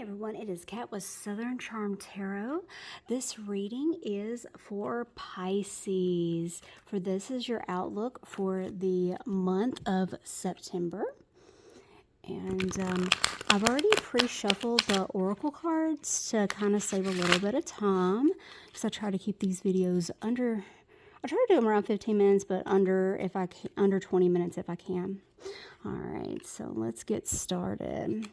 everyone, it is Kat with Southern Charm Tarot. This reading is for Pisces. For this is your outlook for the month of September. And I've already pre-shuffled the oracle cards to kind of save a little bit of time, because I try to keep these videos under, I try to do them around 15 minutes, but under 20 minutes if I can. All right, so let's get started.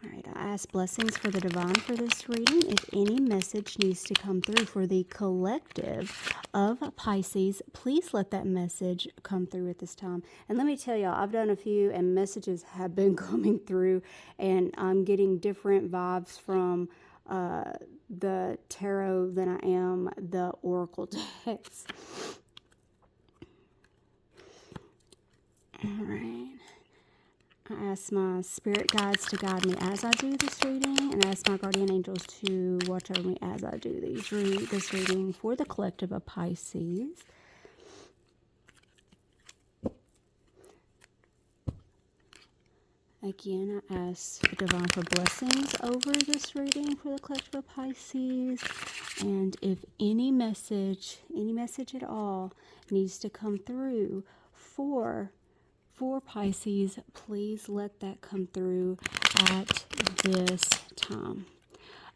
All right, I ask blessings for the divine for this reading. If any message needs to come through for the collective of Pisces, please let that message come through at this time. And let me tell y'all, I've done a few and messages have been coming through, and I'm getting different vibes from the tarot than I am the oracle decks. All right. I ask my spirit guides to guide me as I do this reading, and I ask my guardian angels to watch over me as I do this reading for the collective of Pisces. Again, I ask the divine for blessings over this reading for the collective of Pisces. And if any message at all needs to come through for Pisces, please let that come through at this time.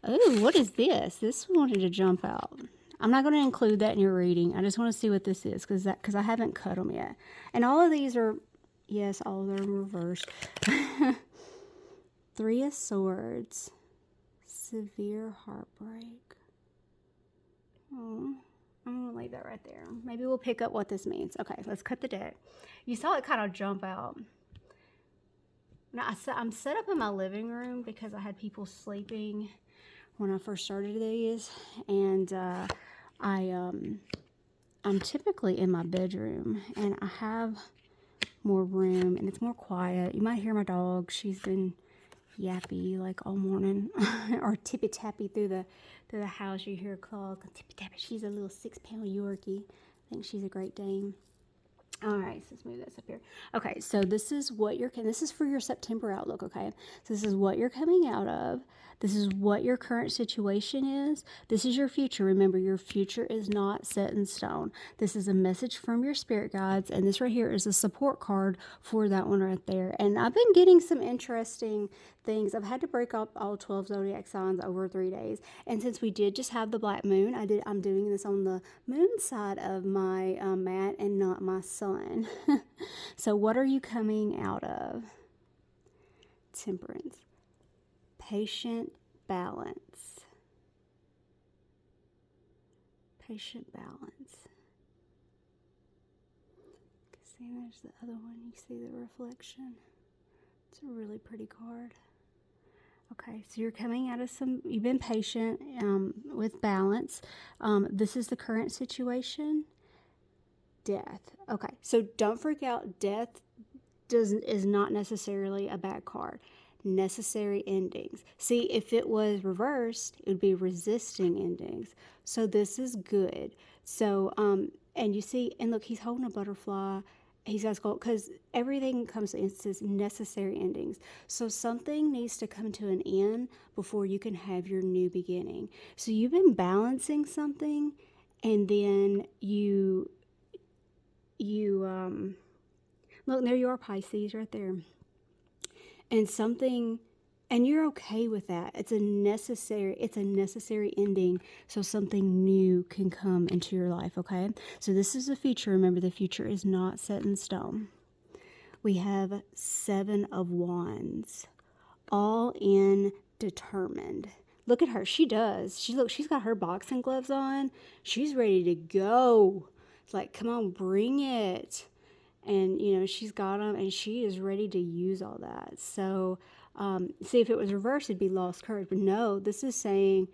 Oh, what is this? This wanted to jump out. I'm not going to include that in your reading. I just want to see what this is, because I haven't cut them yet. And all of these are, yes, all of them reversed. Three of Swords. Severe heartbreak. Oh, I'm going to leave that right there. Maybe we'll pick up what this means. Okay, let's cut the deck. You saw it kind of jump out. Now, I'm set up in my living room because I had people sleeping when I first started these. And I'm typically in my bedroom. And I have more room and it's more quiet. You might hear my dog. She's been yappy like all morning. Or tippy-tappy through the house. You hear her call, tippy-tappy. She's a little 6-pound Yorkie. I think she's a Great Dane. All right, so let's move this up here. Okay, so this is what this is for your September outlook, okay? So this is what you're coming out of. This is what your current situation is. This is your future. Remember, your future is not set in stone. This is a message from your spirit guides, and this right here is a support card for that one right there. And I've been getting some interesting things. I've had to break up all 12 zodiac signs over 3 days. And since we did just have the black moon, I'm doing this on the moon side of my mat and not my sun. So what are you coming out of? Temperance. Patient balance. Patient balance. See, there's the other one. You see the reflection. It's a really pretty card. Okay, so you're coming out of you've been patient with balance. This is the current situation. Death. Okay, so don't freak out. Death is not necessarily a bad card. Necessary endings. See, if it was reversed, it would be resisting endings. So this is good. So, and you see, and look, he's holding a butterfly. He's got gold, because everything comes into necessary endings. So something needs to come to an end before you can have your new beginning. So you've been balancing something, and then you look, there you are, Pisces, right there. And something, and you're okay with that. It's a necessary ending, so something new can come into your life, okay? So this is the future. Remember, the future is not set in stone. We have 7 of Wands, all in, determined. Look at her. She does. She's got her boxing gloves on. She's ready to go. It's like, come on, bring it. And, you know, she's got them, and she is ready to use all that. So, see, if it was reversed, it'd be lost courage. But no, this is saying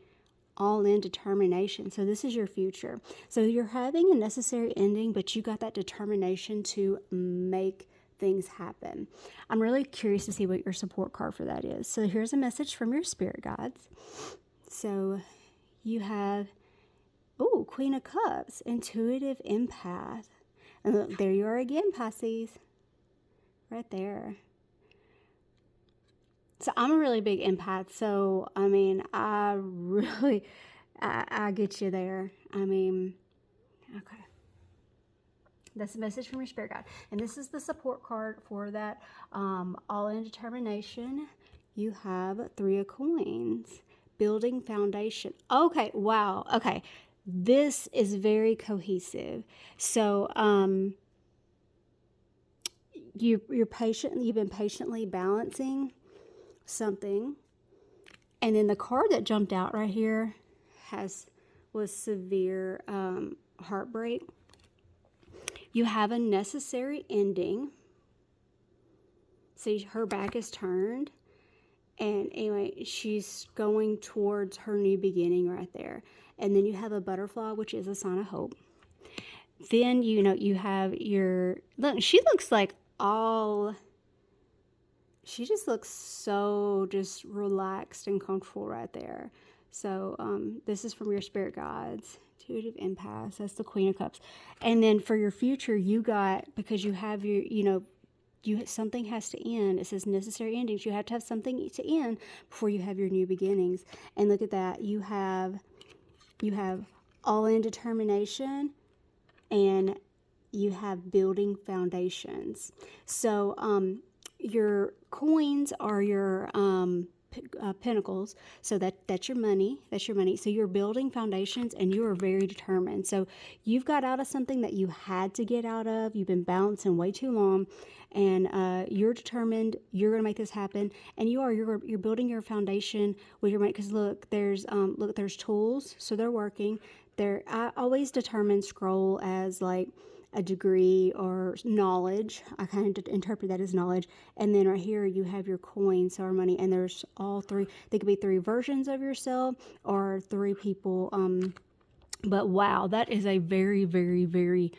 all in determination. So this is your future. So you're having a necessary ending, but you got that determination to make things happen. I'm really curious to see what your support card for that is. So here's a message from your spirit guides. So you have, Queen of Cups, intuitive empath. And look, there you are again, Pisces. Right there. So I'm a really big empath. So, I mean, I get you there. I mean, okay. That's a message from your spirit guide. And this is the support card for that all in determination. You have 3 of coins. Building foundation. Okay, wow. Okay. This is very cohesive. So, you're patient. You've been patiently balancing something, and then the card that jumped out right here was severe heartbreak. You have a necessary ending. See, her back is turned, and anyway, she's going towards her new beginning right there. And then you have a butterfly, which is a sign of hope. Then you have your look. She looks like she just looks so just relaxed and comfortable right there. So this is from your spirit guides. Intuitive empaths. That's the Queen of Cups. And then for your future, you got, because you have your, something has to end. It says necessary endings. You have to have something to end before you have your new beginnings. And look at that. You have all in determination, and you have building foundations. So your coins are your pentacles. So that's your money. That's your money. So you're building foundations, and you are very determined. So you've got out of something that you had to get out of. You've been balancing way too long, and you're determined. You're going to make this happen, and you're building your foundation with your money. Because look, there's tools, so they're working. I always determine scroll as like a degree or knowledge. I kind of interpret that as knowledge. And then right here you have your coins or money, and there's all 3. They could be 3 versions of yourself or 3 people. But wow, that is a very, very, very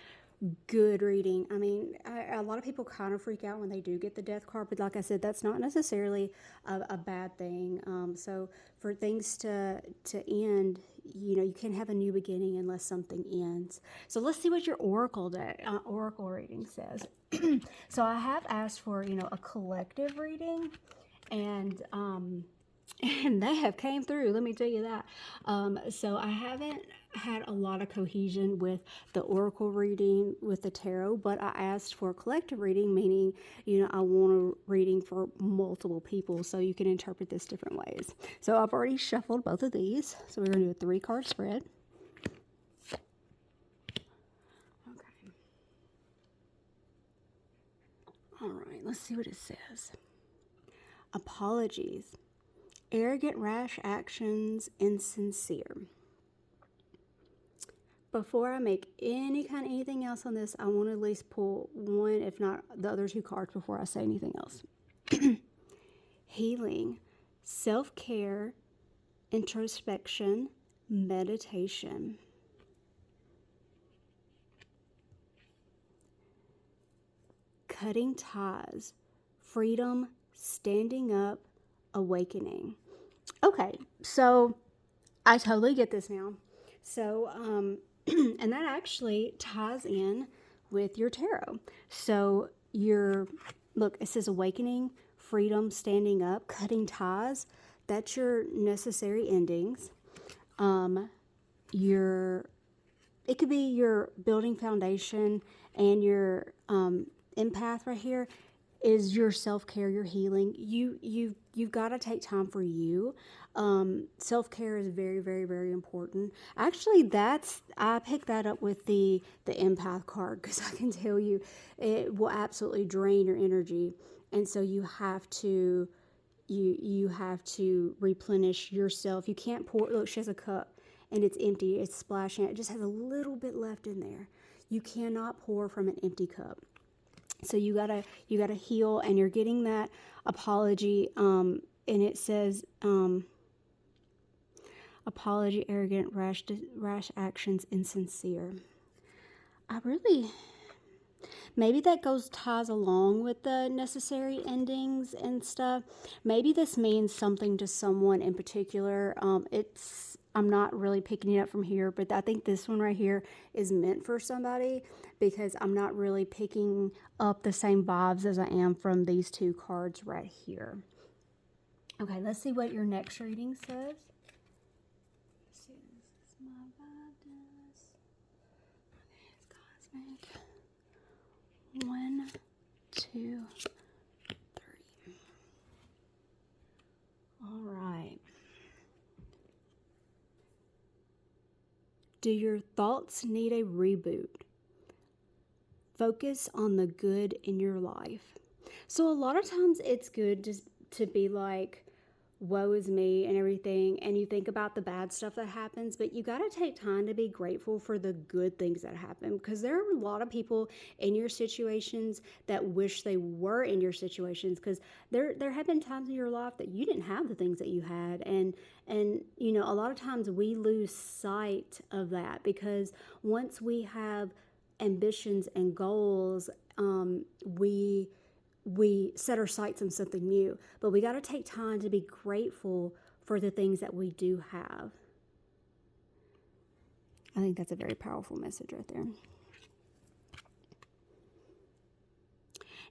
good reading. I mean, a lot of people kind of freak out when they do get the death card, but like I said, that's not necessarily a bad thing. So for things to end, you can have a new beginning unless something ends. So let's see what your oracle reading says. So I have asked for a collective reading, and they have came through, let me tell you that. So I haven't had a lot of cohesion with the oracle reading with the tarot, but I asked for a collective reading, meaning I want a reading for multiple people, so you can interpret this different ways. So I've already shuffled both of these, so we're going to do a 3-card spread. Okay. All right, let's see what it says. Apologies. Arrogant, rash actions, insincere. Before I make anything else on this, I want to at least pull one, if not the other 2 cards before I say anything else. Healing, self-care, introspection, meditation. Cutting ties, freedom, standing up, awakening. Okay, so I totally get this now. So, and that actually ties in with your tarot. So look, it says awakening, freedom, standing up, cutting ties. That's your necessary endings. It could be your building foundation, and your empath right here is your self-care, your healing. You've got to take time for you. Self-care is very, very, very important. Actually, I picked that up with the empath card, because I can tell you it will absolutely drain your energy, and so you have to replenish yourself. You can't pour. Look, she has a cup and it's empty. It's splashing. It just has a little bit left in there. You cannot pour from an empty cup. So you gotta heal, and you're getting that apology. And it says apology, arrogant, rash actions, insincere. Maybe that ties along with the necessary endings and stuff. Maybe this means something to someone in particular. I'm not really picking it up from here, but I think this one right here is meant for somebody, because I'm not really picking up the same vibes as I am from these 2 cards right here. Okay, let's see what your next reading says. Let's see, this is my guidance. Okay, it's cosmic. 1, 2, 3. All right. Do your thoughts need a reboot? Focus on the good in your life. So a lot of times it's good just to be like, woe is me and everything, and you think about the bad stuff that happens, but you got to take time to be grateful for the good things that happen, because there are a lot of people in your situations that wish they were in your situations, because there have been times in your life that you didn't have the things that you had, and you know, a lot of times we lose sight of that, because once we have ambitions and goals, we set our sights on something new, but we got to take time to be grateful for the things that we do have. I think that's a very powerful message right there.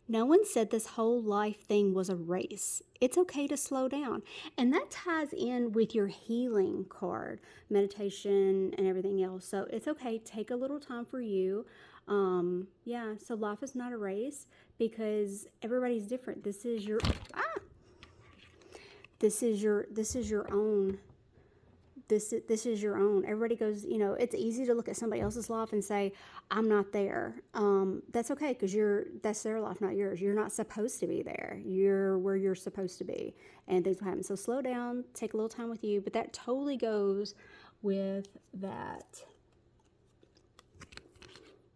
No one said this whole life thing was a race. It's okay to slow down. And that ties in with your healing card, meditation and everything else. So it's okay. Take a little time for you. So life is not a race, because everybody's different. This is your own. This is your own. Everybody goes, you know, it's easy to look at somebody else's life and say, I'm not there. That's okay, because that's their life, not yours. You're not supposed to be there. You're where you're supposed to be, and things will happen. So slow down, take a little time with you. But that totally goes with that.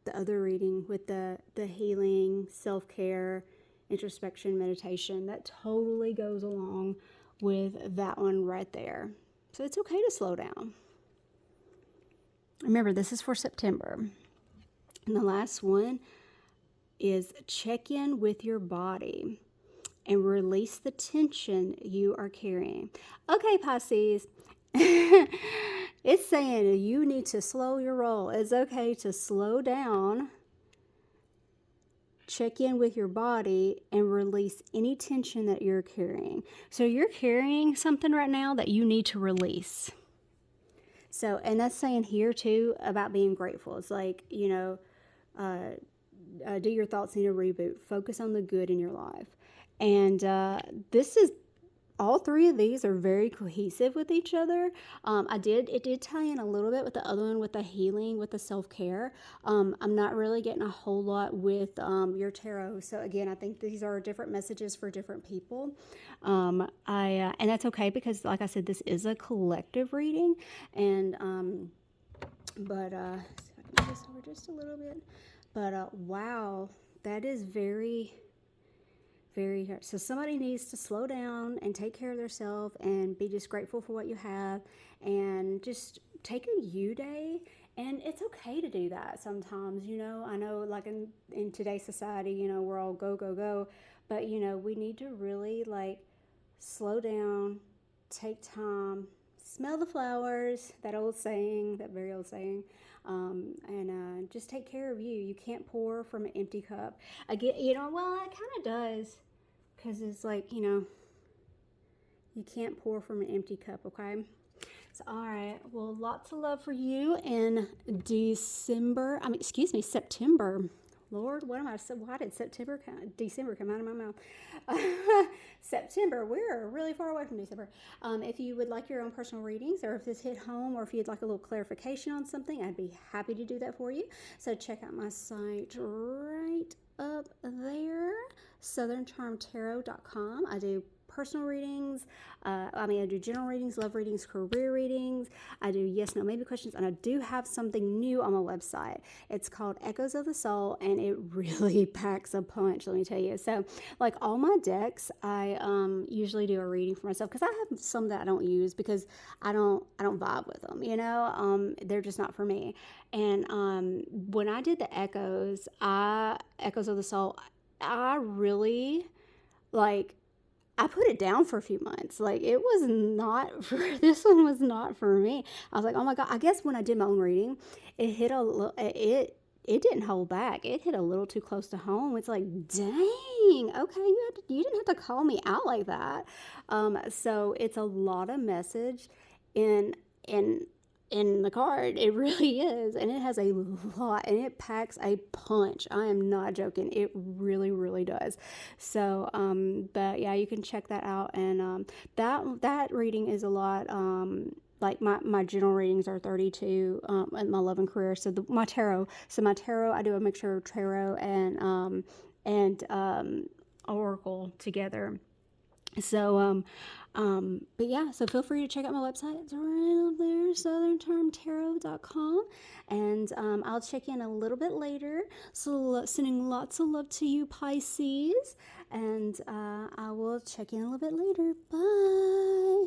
The other reading with the healing, self-care, introspection, meditation, that totally goes along with that one right there. So it's okay to slow down. Remember, this is for September. And the last one is check in with your body and release the tension you are carrying. Okay, Pisces. It's saying you need to slow your roll. It's okay to slow down, check in with your body, and release any tension that you're carrying. So you're carrying something right now that you need to release. So, and that's saying here too about being grateful. It's like, you know, do your thoughts need a reboot? Focus on the good in your life. And this is, all three of these are very cohesive with each other. It did tie in a little bit with the other one, with the healing, with the self-care. I'm not really getting a whole lot with your tarot. So again, I think these are different messages for different people. And that's okay, because like I said, this is a collective reading. And, see if I can move this over just a little bit. But wow, that is very hard. So somebody needs to slow down and take care of themselves and be just grateful for what you have, and just take a you day. And it's okay to do that sometimes, you know. I know, like in today's society, you know, we're all go, go, go. But, you know, we need to really, like, slow down, take time, smell the flowers, that very old saying. And just take care of you. You can't pour from an empty cup. Again, you know, well, it kind of does. Because it's like, you know, you can't pour from an empty cup, okay? So, all right. Well, lots of love for you in September. Lord, why did December come out of my mouth? September, we're really far away from December. If you would like your own personal readings, or if this hit home, or if you'd like a little clarification on something, I'd be happy to do that for you. So check out my site right up there, southerncharmtarot.com. I do personal readings. I do general readings, love readings, career readings. I do yes, no, maybe questions. And I do have something new on my website. It's called Echoes of the Soul, and it really packs a punch, let me tell you. So, like all my decks, I usually do a reading for myself, because I have some that I don't use because I don't vibe with them, you know. They're just not for me. And when I did the Echoes of the Soul, I really, like, I put it down for a few months. Like, it was not for, this one was not for me. I was like, oh my God. I guess when I did my own reading, it it didn't hold back. It hit a little too close to home. It's like, dang, okay, you didn't have to call me out like that. So it's a lot of message in in in the card. It really is, and it has a lot, and it packs a punch. I am not joking. It really, really does. So, but yeah, you can check that out, and that reading is a lot. Like my general readings are 32 in my love and career. So my tarot, I do a mixture of tarot and oracle together. So, but yeah, so feel free to check out my website. It's right up there, southerntermtarot.com. And I'll check in a little bit later. So, sending lots of love to you, Pisces. And I will check in a little bit later. Bye.